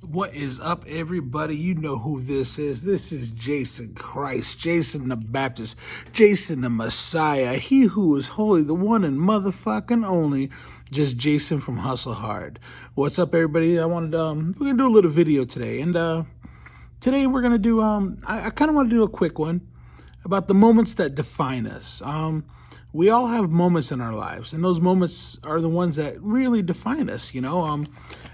What is up, everybody? You know who this is. This is Jason Christ, Jason the Baptist, Jason the Messiah, he who is holy, the one and motherfucking only, just Jason from Hustle Hard. What's up, everybody? I wanted we're gonna do a little video today, and today we're gonna do I kind of want to do a quick one about the moments that define us. We all have moments in our lives, and those moments are the ones that really define us, you know.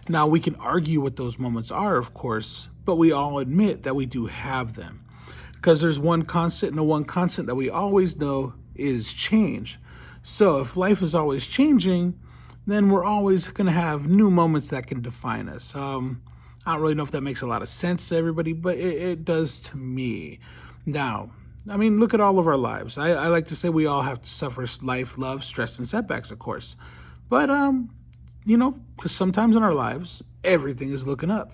Now, we can argue what those moments are, of course, but we all admit that we do have them. Because there's one constant, and the one constant that we always know is change. So if life is always changing, then we're always going to have new moments that can define us. I don't really know if that makes a lot of sense to everybody, but it does to me. Now, I mean, look at all of our lives. I like to say we all have to suffer life, love, stress, and setbacks, of course. But, you know, because sometimes in our lives, everything is looking up.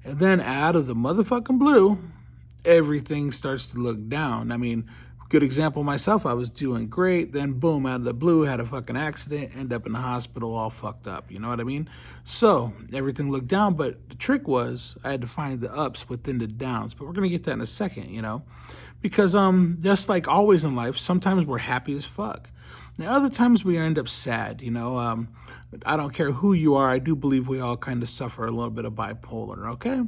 And then out of the motherfucking blue, everything starts to look down. I mean, good example myself, I was doing great, then boom, out of the blue, had a fucking accident, end up in the hospital all fucked up, you know what I mean? So everything looked down, but the trick was I had to find the ups within the downs. But we're gonna get that in a second, you know? Because just like always in life, sometimes we're happy as fuck. Now, other times we end up sad, you know. I don't care who you are, I do believe we all kind of suffer a little bit of bipolar, okay?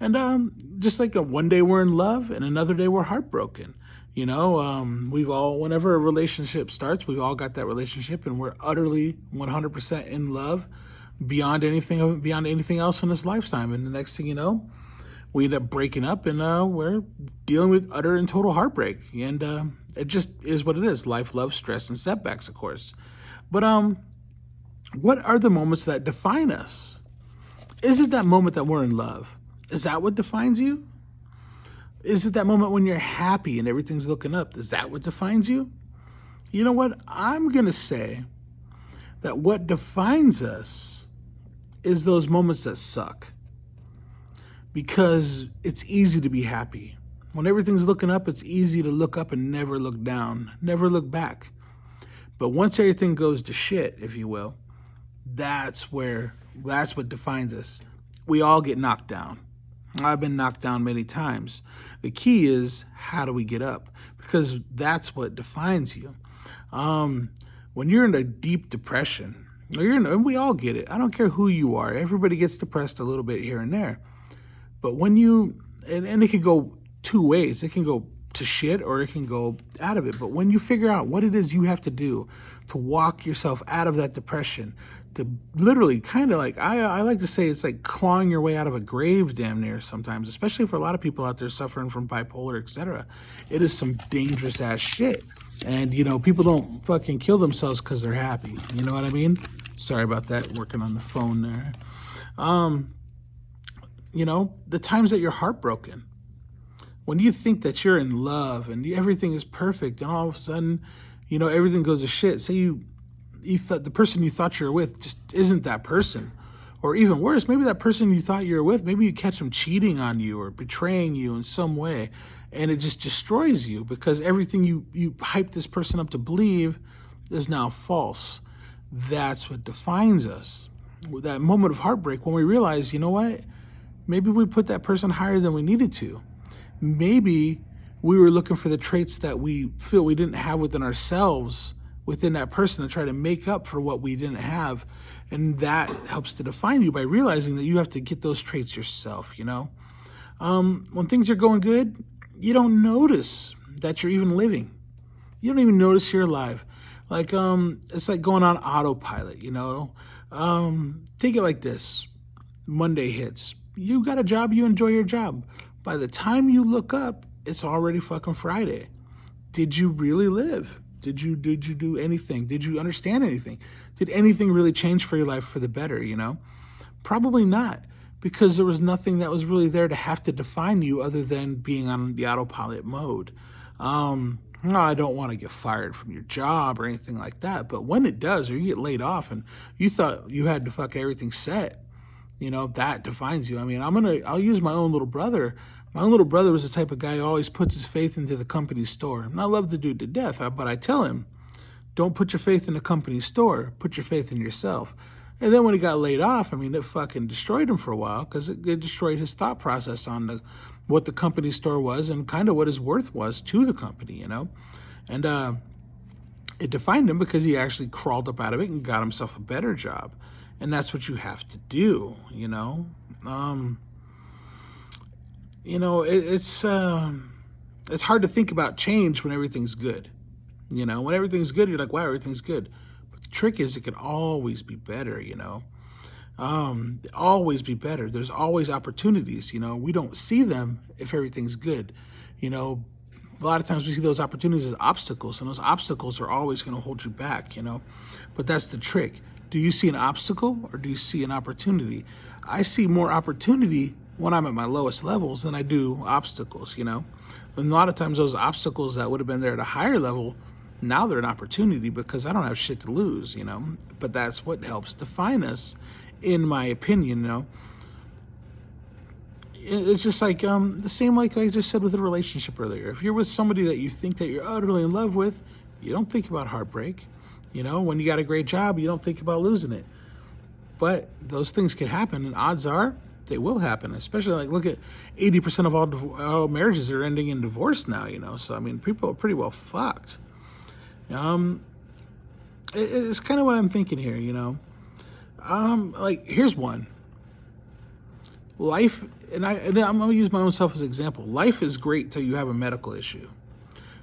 And just like one day we're in love and another day we're heartbroken. You know, we've all, whenever a relationship starts, we've all got that relationship and we're utterly 100% in love beyond anything else in this lifetime. And the next thing you know, we end up breaking up and we're dealing with utter and total heartbreak. And it just is what it is. Life, love, stress, and setbacks, of course. But what are the moments that define us? Is it that moment that we're in love? Is that what defines you? Is it that moment when you're happy and everything's looking up? Is that what defines you? You know what? I'm going to say that what defines us is those moments that suck. Because it's easy to be happy. When everything's looking up, it's easy to look up and never look down, never look back. But once everything goes to shit, if you will, that's what defines us. We all get knocked down. I've been knocked down many times. The key is, how do we get up? Because that's what defines you. When you're in a deep depression, and we all get it. I don't care who you are. Everybody gets depressed a little bit here and there. But when and it can go two ways. It can go to shit or it can go out of it. But when you figure out what it is you have to do to walk yourself out of that depression, to literally kind of like, I like to say it's like clawing your way out of a grave damn near sometimes, especially for a lot of people out there suffering from bipolar, etc. It is some dangerous ass shit. And, you know, people don't fucking kill themselves because they're happy. You know what I mean? Sorry about that, working on the phone there. You know, the times that you're heartbroken, when you think that you're in love and everything is perfect and all of a sudden, you know, everything goes to shit. Say you thought the person you thought you were with just isn't that person. Or even worse, maybe that person you thought you were with, maybe you catch them cheating on you or betraying you in some way. And it just destroys you because everything you hyped this person up to believe is now false. That's what defines us. That moment of heartbreak when we realize, you know what? Maybe we put that person higher than we needed to. Maybe we were looking for the traits that we feel we didn't have within ourselves, within that person, to try to make up for what we didn't have. And that helps to define you by realizing that you have to get those traits yourself, you know? When things are going good, you don't notice that you're even living. You don't even notice you're alive. Like, it's like going on autopilot, you know? Take it like this. Monday hits. You got a job, you enjoy your job. By the time you look up, it's already fucking Friday. Did you really live? Did you do anything? Did you understand anything? Did anything really change for your life for the better, you know? Probably not, because there was nothing that was really there to have to define you other than being on the autopilot mode. I don't want to get fired from your job or anything like that, but when it does, or you get laid off and you thought you had to fuck everything set, you know, that defines you. I mean, I'll use my own little brother. My own little brother was the type of guy who always puts his faith into the company store. And I love the dude to death, but I tell him, don't put your faith in the company store. Put your faith in yourself. And then when he got laid off, I mean, it fucking destroyed him for a while because it destroyed his thought process on what the company store was and kind of what his worth was to the company, you know? And it defined him because he actually crawled up out of it and got himself a better job. And that's what you have to do, you know? It's hard to think about change when everything's good. You know, when everything's good, you're like, wow, everything's good. But the trick is it can always be better, you know? Always be better. There's always opportunities, you know? We don't see them if everything's good. You know, a lot of times we see those opportunities as obstacles, and those obstacles are always going to hold you back, you know? But that's the trick. Do you see an obstacle or do you see an opportunity? I see more opportunity when I'm at my lowest levels than I do obstacles, you know? And a lot of times those obstacles that would have been there at a higher level, now they're an opportunity because I don't have shit to lose, you know? But that's what helps define us, in my opinion, you know? It's just like the same like I just said with a relationship earlier. If you're with somebody that you think that you're utterly in love with, you don't think about heartbreak. You know, when you got a great job, you don't think about losing it. But those things can happen, and odds are they will happen. Especially like look at 80% of all marriages are ending in divorce now. You know, so I mean, people are pretty well fucked. It's kind of what I'm thinking here. You know, like here's one. Life, and I'm going to use my own self as an example. Life is great till you have a medical issue.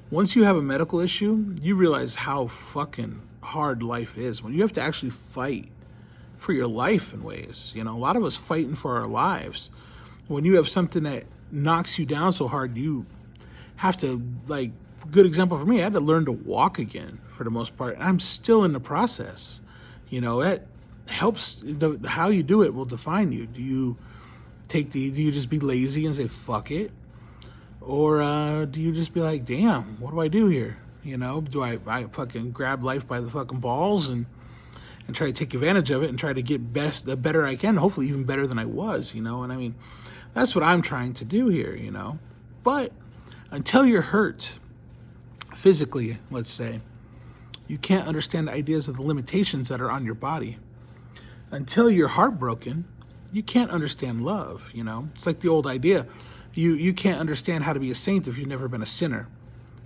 Once you have a medical issue, you realize how fucking hard life is. When you have to actually fight for your life in ways, you know, a lot of us fighting for our lives. When you have something that knocks you down so hard, you have to, like, good example for me, I had to learn to walk again for the most part. I'm still in the process. You know, that helps. How you do it will define you. Do you just be lazy and say, fuck it? Or do you just be like, damn, what do I do here? You know, do I fucking grab life by the fucking balls and try to take advantage of it and try to get the better I can, hopefully even better than I was, you know? And I mean, that's what I'm trying to do here, you know? But until you're hurt physically, let's say, you can't understand the ideas of the limitations that are on your body. Until you're heartbroken, you can't understand love, you know? It's like the old idea. You can't understand how to be a saint if you've never been a sinner,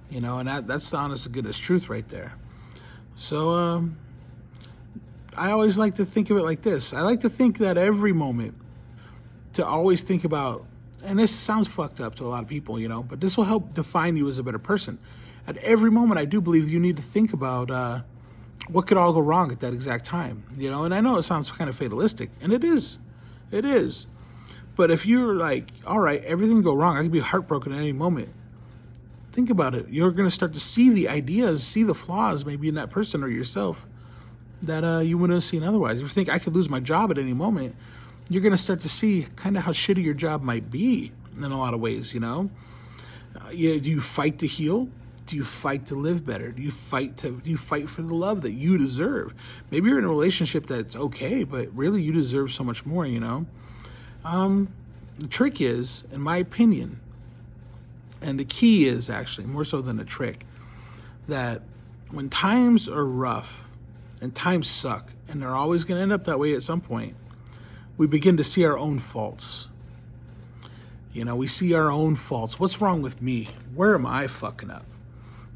you know? And that's the honest to goodness truth right there. So I always like to think of it like this. I like to think that every moment, to always think about, and this sounds fucked up to a lot of people, you know, but this will help define you as a better person. At every moment, I do believe you need to think about what could all go wrong at that exact time, you know? And I know it sounds kind of fatalistic, and it is. It is. But if you're like, all right, everything can go wrong, I could be heartbroken at any moment. Think about it. You're going to start to see the ideas, see the flaws maybe in that person or yourself that you wouldn't have seen otherwise. If you think I could lose my job at any moment, you're going to start to see kind of how shitty your job might be in a lot of ways, you know? Do you fight to heal? Do you fight to live better? Do you fight for the love that you deserve? Maybe you're in a relationship that's okay, but really you deserve so much more, you know? The trick is, in my opinion, and the key is actually more so than a trick, that when times are rough and times suck, and they're always going to end up that way at some point, we begin to see our own faults. You know, we see our own faults. What's wrong with me? Where am I fucking up?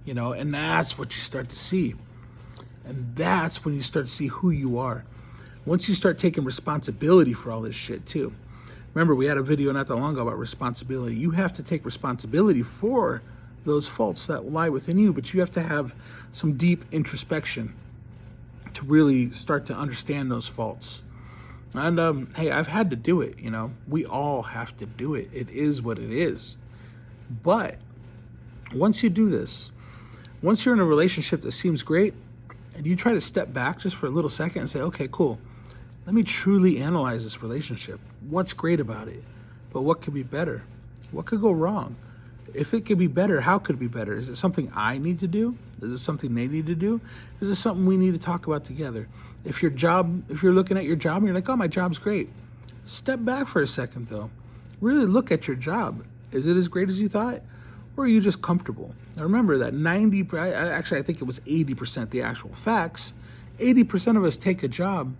You know, and that's what you start to see. And that's when you start to see who you are. Once you start taking responsibility for all this shit too. Remember, we had a video not that long ago about responsibility. You have to take responsibility for those faults that lie within you, but you have to have some deep introspection to really start to understand those faults. And hey, I've had to do it, you know. We all have to do it. It is what it is. But once you do this, once you're in a relationship that seems great, and you try to step back just for a little second and say, okay, cool, let me truly analyze this relationship. What's great about it? But what could be better? What could go wrong? If it could be better, how could it be better? Is it something I need to do? Is it something they need to do? Is it something we need to talk about together? If you're looking at your job and you're like, oh, my job's great. Step back for a second, though. Really look at your job. Is it as great as you thought? Or are you just comfortable? Now remember that I think it was 80% the actual facts. 80% of us take a job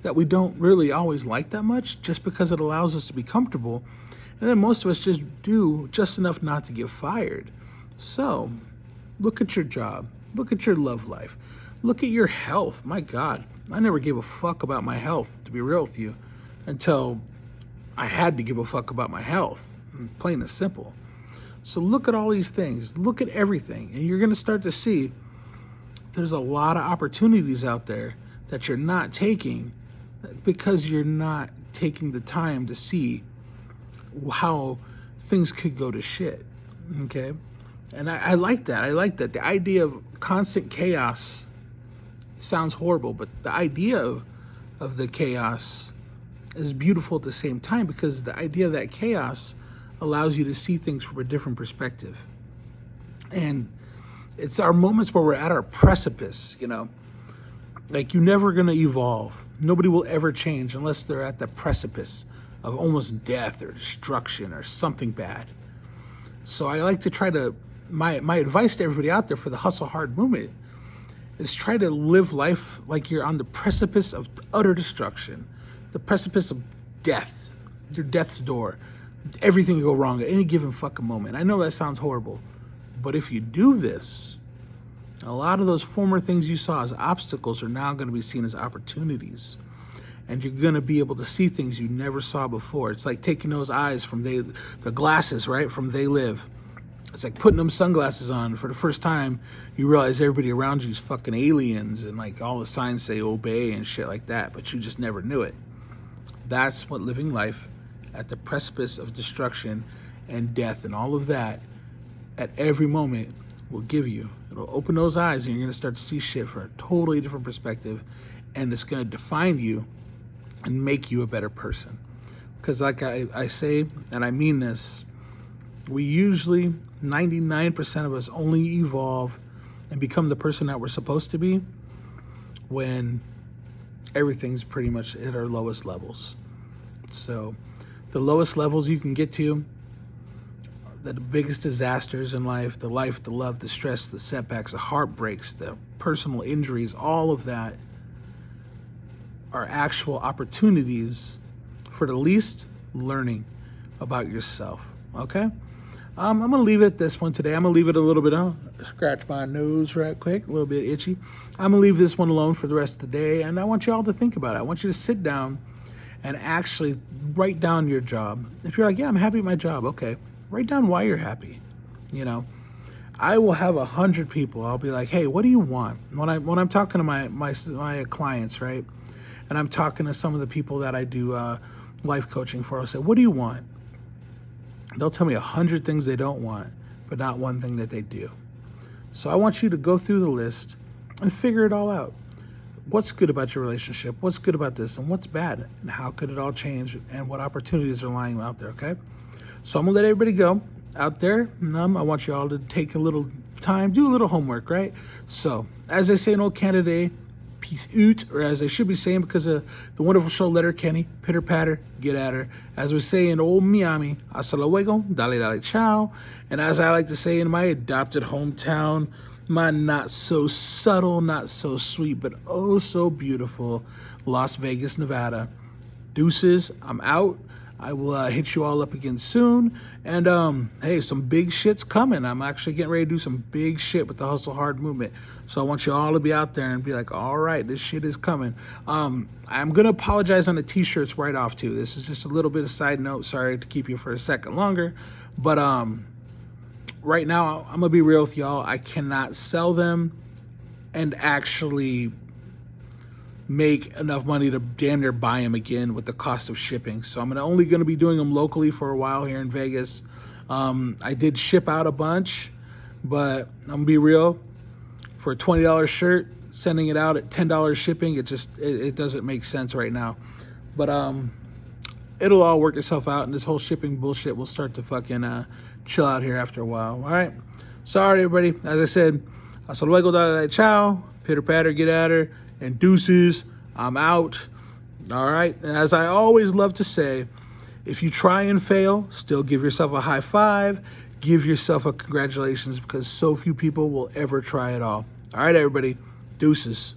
that we don't really always like that much, just because it allows us to be comfortable. And then most of us just do just enough not to get fired. So look at your job. Look at your love life. Look at your health. My God, I never gave a fuck about my health, to be real with you, until I had to give a fuck about my health, plain and simple. So look at all these things. Look at everything. And you're going to start to see there's a lot of opportunities out there that you're not taking because you're not taking the time to see how things could go to shit. Okay? And I like that. I like that. The idea of constant chaos sounds horrible, but the idea of the chaos is beautiful at the same time, because the idea of that chaos allows you to see things from a different perspective. And it's our moments where we're at our precipice, you know. Like, you're never going to evolve. Nobody will ever change unless they're at the precipice of almost death or destruction or something bad. So I like to try to, my advice to everybody out there for the Hustle Hard movement is try to live life like you're on the precipice of utter destruction, the precipice of death, your death's door. Everything can go wrong at any given fucking moment. I know that sounds horrible, but if you do this, a lot of those former things you saw as obstacles are now going to be seen as opportunities. And you're going to be able to see things you never saw before. It's like taking those eyes from the glasses, right, from They Live. It's like putting them sunglasses on. For the first time, you realize everybody around you is fucking aliens, and like all the signs say obey and shit like that, but you just never knew it. That's what living life at the precipice of destruction and death and all of that at every moment will give you. It'll open those eyes, and you're going to start to see shit from a totally different perspective, and it's going to define you and make you a better person. Because like I say, and I mean this, we usually, 99% of us only evolve and become the person that we're supposed to be when everything's pretty much at our lowest levels. So the lowest levels you can get to, the biggest disasters in life, the love, the stress, the setbacks, the heartbreaks, the personal injuries, all of that are actual opportunities for the least learning about yourself. Okay? I'm going to leave it at this one today. I'm going to leave it a little bit scratch my nose right quick, a little bit itchy. I'm going to leave this one alone for the rest of the day, and I want you all to think about it. I want you to sit down and actually write down your job. If you're like, yeah, I'm happy at my job, okay, write down why you're happy. You know, I will have 100 people. I'll be like, hey, what do you want? When I'm talking to my clients, right, and I'm talking to some of the people that I do life coaching for, I'll say, what do you want? They'll tell me 100 things they don't want, but not one thing that they do. So I want you to go through the list and figure it all out. What's good about your relationship? What's good about this? And what's bad? And how could it all change? And what opportunities are lying out there, okay? So I'm going to let everybody go out there. I want you all to take a little time, do a little homework, right? So, as they say in old Canada, peace out, or as I should be saying because of the wonderful show Letterkenny, pitter patter, get at her. As we say in old Miami, hasta luego, dale dale ciao. And as I like to say in my adopted hometown, my not so subtle, not so sweet, but oh so beautiful Las Vegas, Nevada. Deuces, I'm out. I will hit you all up again soon. And hey, some big shit's coming. I'm actually getting ready to do some big shit with the Hustle Hard movement. So I want you all to be out there and be like, all right, this shit is coming. I'm going to apologize on the t-shirts right off too. This is just a little bit of side note. Sorry to keep you for a second longer. But right now, I'm going to be real with y'all. I cannot sell them and actually make enough money to damn near buy them again with the cost of shipping. So I'm only going to be doing them locally for a while here in Vegas. I did ship out a bunch, but I'm going to be real. For a $20 shirt, sending it out at $10 shipping, it doesn't make sense right now. But it'll all work itself out, and this whole shipping bullshit will start to fucking chill out here after a while. All right? Sorry, everybody. As I said, hasta luego, dale, ciao, pitter patter, get at her, and deuces, I'm out. All right? And as I always love to say, if you try and fail, still give yourself a high five, give yourself a congratulations, because so few people will ever try it all. All right, everybody, deuces.